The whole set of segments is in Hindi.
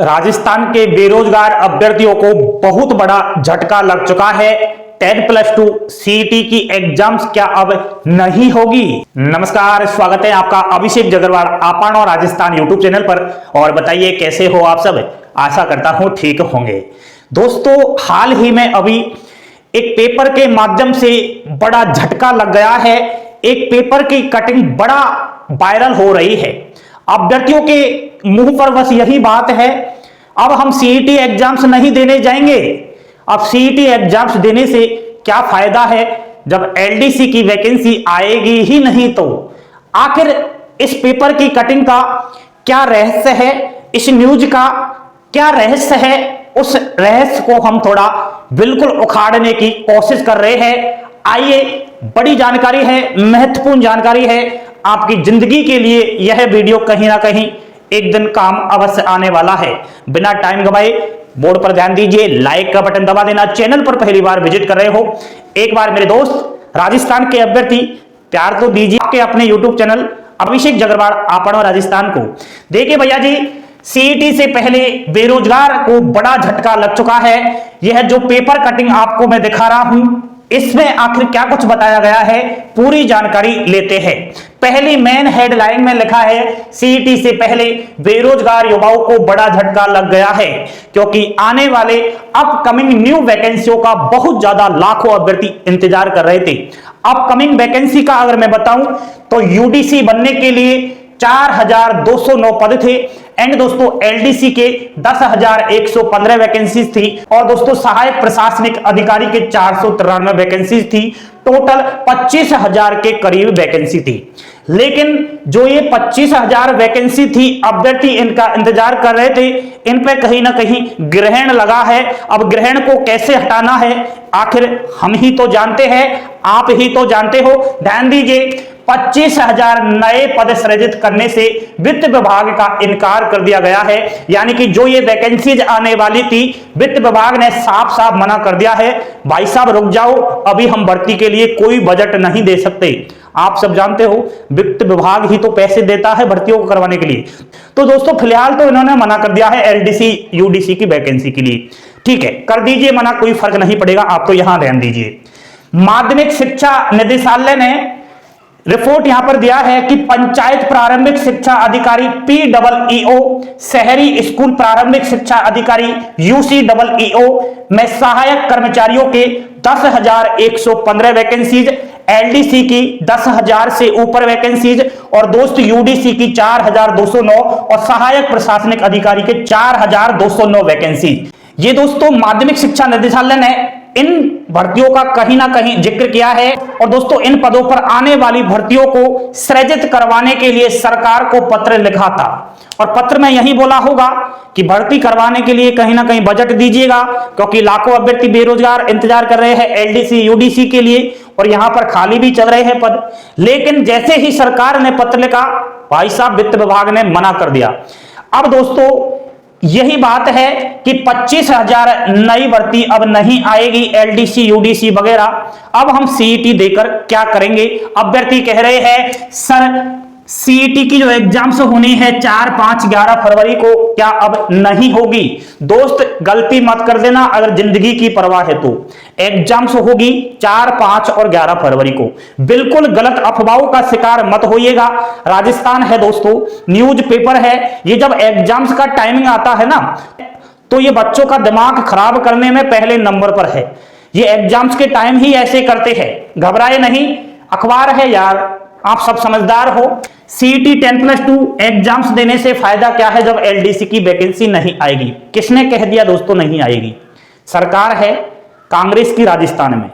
राजस्थान के बेरोजगार अभ्यर्थियों को बहुत बड़ा झटका लग चुका है। 10+2 सीईटी की एग्जाम्स क्या अब नहीं होगी। नमस्कार, स्वागत है आपका अभिषेक जगरवाल आपन और राजस्थान यूट्यूब चैनल पर। और बताइए कैसे हो आप सब। आशा करता हूं ठीक होंगे। दोस्तों, हाल ही में अभी एक पेपर के माध्यम से बड़ा झटका लग गया है। एक पेपर की कटिंग बड़ा वायरल हो रही है। अभ्यर्थियों के मुंह पर बस यही बात है, अब हम सीईटी एग्जाम्स नहीं देने जाएंगे। अब सीईटी एग्जाम्स देने से क्या फायदा है जब एलडीसी की वैकेंसी आएगी ही नहीं। तो आखिर इस पेपर की कटिंग का क्या रहस्य है, इस न्यूज का क्या रहस्य है, उस रहस्य को हम थोड़ा बिल्कुल उखाड़ने की कोशिश कर रहे हैं। आइए, बड़ी जानकारी है, महत्वपूर्ण जानकारी है, आपकी जिंदगी के लिए यह वीडियो कहीं ना कहीं एक दिन काम अवश्य आने वाला है। बिना टाइम गवाए बोर्ड पर ध्यान दीजिए, लाइक का बटन दबा देना। चैनल पर पहली बार विजिट कर रहे हो, एक बार मेरे दोस्त राजस्थान के अभ्यर्थी प्यार तो दीजिए आपके अपने यूट्यूब चैनल अभिषेक जगरवाल आपन और राजस्थान को। देखिए भैया जी, सीईटी से पहले बेरोजगार को बड़ा झटका लग चुका है। यह जो पेपर कटिंग आपको मैं दिखा रहा हूं, इसमें आखिर क्या कुछ बताया गया है, पूरी जानकारी लेते हैं। पहली मेन हेडलाइन में लिखा है, सीईटी से पहले बेरोजगार युवाओं को बड़ा झटका लग गया है, क्योंकि आने वाले अपकमिंग न्यू वैकेंसियों का बहुत ज्यादा लाखों अभ्यर्थी इंतजार कर रहे थे। अपकमिंग वैकेंसी का अगर मैं बताऊं तो यूडीसी बनने के लिए 4209 पद थे एंड दोस्तों एलडीसी के 10,115 वैकेंसीज थी और दोस्तों सहायक प्रशासनिक अधिकारी के 493 वैकेंसीज थी। टोटल 25,000 के करीब वैकेंसी थी। लेकिन जो ये 25,000 वैकेंसी थी, अभ्यर्थी इनका इंतजार कर रहे थे, इन पे कहीं ना कहीं ग्रहण लगा है। अब ग्रहण को कैसे हटाना है आखिर हम ही तो जानते हैं, आप ही तो जानते हो। ध्यान दीजिए, 25,000 नए पद सृजित करने से वित्त विभाग का इनकार कर दिया गया है। यानी कि जो ये वैकेंसीज आने वाली थी, वित्त विभाग ने साफ साफ मना कर दिया है, भाई साहब रुक जाओ, अभी हम भर्ती के लिए कोई बजट नहीं दे सकते। आप सब जानते हो वित्त विभाग ही तो पैसे देता है भर्तियों को करवाने के लिए। तो दोस्तों फिलहाल तो इन्होंने मना कर दिया है एलडीसी यूडीसी की वैकेंसी के लिए। ठीक है, कर दीजिए मना, कोई फर्क नहीं पड़ेगा। आप तो यहां ध्यान दीजिए, माध्यमिक शिक्षा निदेशालय ने रिपोर्ट यहां पर दिया है कि पंचायत प्रारंभिक शिक्षा अधिकारी PEEO, शहरी स्कूल प्रारंभिक शिक्षा अधिकारी UCEEO में सहायक कर्मचारियों के 10,115 वैकेंसीज, एलडीसी की 10,000 से ऊपर वैकेंसीज और दोस्त यूडीसी की 4,209 और सहायक प्रशासनिक अधिकारी के 4,209 वैकेंसीज। ये दोस्तों माध्यमिक शिक्षा निदेशालय ने इन भर्तियों का कहीं ना कहीं जिक्र किया है। और दोस्तों इन पदों पर आने वाली भर्तियों को सृजित करवाने के लिए सरकार को पत्र लिखा था और पत्र में यही बोला होगा कि भर्ती करवाने के लिए कहीं ना कहीं बजट दीजिएगा, क्योंकि लाखों अभ्यर्थी बेरोजगार इंतजार कर रहे हैं एलडीसी यूडीसी के लिए और यहां पर खाली भी चल रहे हैं पद। लेकिन जैसे ही सरकार ने पत्र लिखा, भाई साहब वित्त विभाग ने मना कर दिया। अब दोस्तों यही बात है कि 25,000 नई भर्ती अब नहीं आएगी, एलडीसी यूडीसी वगैरह। अब हम सीईटी देकर क्या करेंगे। अभ्यर्थी कह रहे हैं सर सीईटी की जो एग्जाम्स होनी है 4, 5, 11 फरवरी को, क्या अब नहीं होगी। दोस्त गलती मत कर देना, अगर जिंदगी की परवाह है तो एग्जाम्स होगी 4, 5 और 11 फरवरी को। बिल्कुल गलत अफवाहों का शिकार मत होइएगा। राजस्थान है दोस्तों, न्यूज पेपर है, ये जब एग्जाम्स का टाइमिंग आता है ना, तो ये बच्चों का दिमाग खराब करने में पहले नंबर पर है। ये एग्जाम्स के टाइम ही ऐसे करते हैं, घबराए नहीं, अखबार है यार, आप सब समझदार हो। सीईटी 10+2 एग्जाम्स देने से फायदा क्या है जब एलडीसी की वैकेंसी नहीं आएगी। किसने कह दिया दोस्तों नहीं आएगी? सरकार है कांग्रेस की राजस्थान में।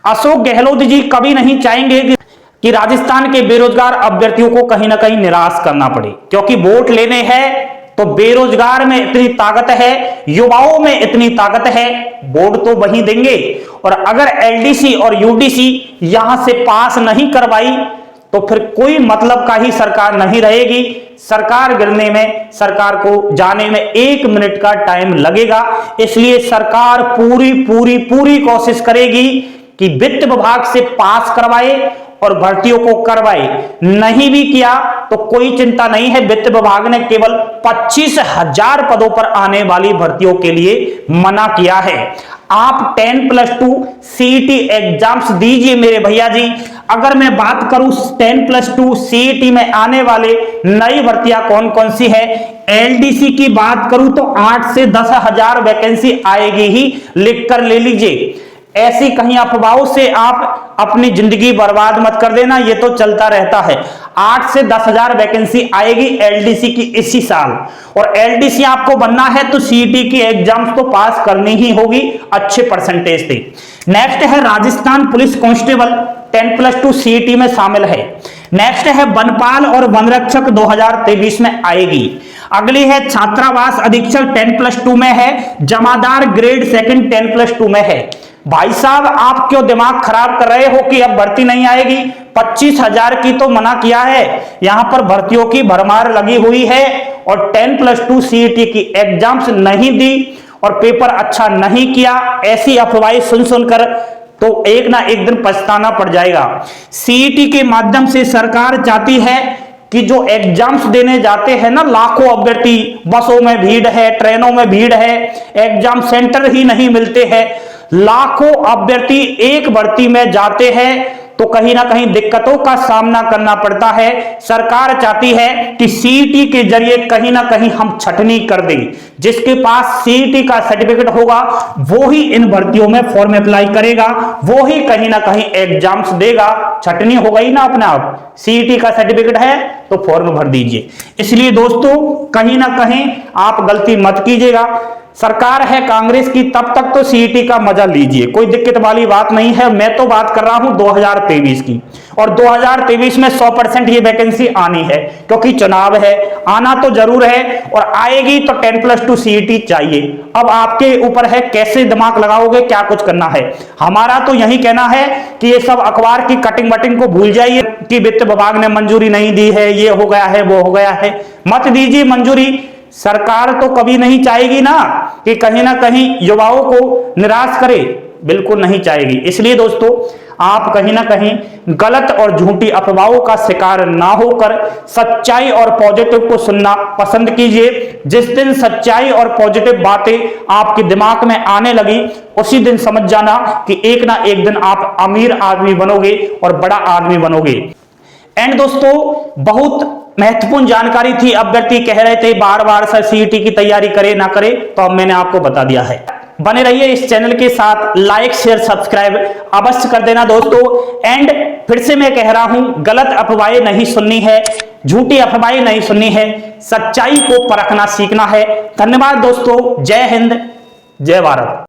अशोक गहलोत जी कभी नहीं चाहेंगे कि राजस्थान के बेरोजगार अभ्यर्थियों को कहीं ना कहीं निराश करना पड़े, क्योंकि वोट लेने हैं तो बेरोजगार में इतनी ताकत है, युवाओं में इतनी ताकत है, वोट तो वही देंगे। और अगर एलडीसी और यूडीसी यहां से पास नहीं करवाई तो फिर कोई मतलब का ही सरकार नहीं रहेगी। सरकार गिरने में, सरकार को जाने में 1 मिनट का टाइम लगेगा। इसलिए सरकार पूरी कोशिश करेगी कि वित्त विभाग से पास करवाए और भर्तियों को करवाए। नहीं भी किया तो कोई चिंता नहीं है, वित्त विभाग ने केवल 25,000 पदों पर आने वाली भर्तियों के लिए मना किया है। आप 10+2 सीईटी एग्जाम्स दीजिए मेरे भैया जी। अगर मैं बात करूं 10+2 सीईटी में आने वाले नई भर्तियां कौन कौन सी है, एलडीसी की बात करूं तो 8 से 10,000 वैकेंसी आएगी ही, लिख कर ले लीजिए। ऐसी कहीं अफवाहों से आप अपनी जिंदगी बर्बाद मत कर देना, ये तो चलता रहता है। 8 से 10,000 वैकेंसी आएगी एलडीसी की इसी साल, और एलडीसी आपको बनना है तो सीईटी की एग्जाम्स तो पास करनी ही होगी अच्छे परसेंटेज से। नेक्स्ट है राजस्थान पुलिस कांस्टेबल 10+2 सीईटी में शामिल है। नेक्स्ट है वनपाल और वनरक्षक 2023 में आएगी। अगली है छात्रावास अधीक्षक 10+2 में है। जमादार ग्रेड सेकंड 10+2 में है। भाई साहब आप क्यों दिमाग खराब कर रहे हो कि अब भर्ती नहीं आएगी? 25,000 की तो मना किया है, यहां पर भर्तियों की भरमार लगी हुई है। और 10+2 सीईटी की एग्जाम्स नहीं दी और पेपर अच्छा नहीं किया, ऐसी अफवाहें सुन सुनकर तो एक ना एक दिन पछताना पड़ जाएगा। सीईटी के माध्यम से सरकार चाहती है कि जो एग्जाम्स देने जाते हैं ना लाखों अभ्यर्थी, बसों में भीड़ है, ट्रेनों में भीड़ है, एग्जाम सेंटर ही नहीं मिलते हैं, लाखों अभ्यर्थी एक भर्ती में जाते हैं तो कहीं ना कहीं दिक्कतों का सामना करना पड़ता है। सरकार चाहती है कि सीईटी के जरिए कहीं ना कहीं हम छटनी कर दें। जिसके पास सीईटी का सर्टिफिकेट होगा वो ही इन भर्तियों में फॉर्म अप्लाई करेगा, वो ही कहीं ना कहीं एग्जाम्स देगा। छटनी हो गई ना अपने आप, सीईटी का सर्टिफिकेट है तो फॉर्म भर दीजिए। इसलिए दोस्तों कहीं ना कहीं आप गलती मत कीजिएगा। सरकार है कांग्रेस की, तब तक तो सीईटी का मजा लीजिए, कोई दिक्कत वाली बात नहीं है। मैं तो बात कर रहा हूं 2023 की, और 2023 में 100% ये वैकेंसी आनी है, क्योंकि चुनाव है, आना तो जरूर है, और आएगी तो 10+2 सीईटी चाहिए। अब आपके ऊपर है कैसे दिमाग लगाओगे, क्या कुछ करना है। हमारा तो यही कहना है कि ये सब अखबार की कटिंग वटिंग को भूल जाइए कि वित्त विभाग ने मंजूरी नहीं दी है, ये हो गया है, वो हो गया है। मत दीजिए मंजूरी। सरकार तो कभी नहीं चाहेगी ना कि कहीं ना कहीं युवाओं को निराश करे, बिल्कुल नहीं चाहेगी। इसलिए दोस्तों आप कहीं ना कहीं गलत और झूठी अफवाहों का शिकार ना होकर सच्चाई और पॉजिटिव को सुनना पसंद कीजिए। जिस दिन सच्चाई और पॉजिटिव बातें आपके दिमाग में आने लगी उसी दिन समझ जाना कि एक ना एक दिन आप अमीर आदमी बनोगे और बड़ा आदमी बनोगे। एंड दोस्तों बहुत महत्वपूर्ण जानकारी थी, अभ्यर्थी कह रहे थे बार बार सर सीईटी की तैयारी करे ना करे, तो अब मैंने आपको बता दिया है। बने रहिए इस चैनल के साथ, लाइक शेयर सब्सक्राइब अवश्य कर देना दोस्तों। एंड फिर से मैं कह रहा हूं गलत अफवाहें नहीं सुननी है, झूठी अफवाहें नहीं सुननी है, सच्चाई को परखना सीखना है। धन्यवाद दोस्तों, जय हिंद जय भारत।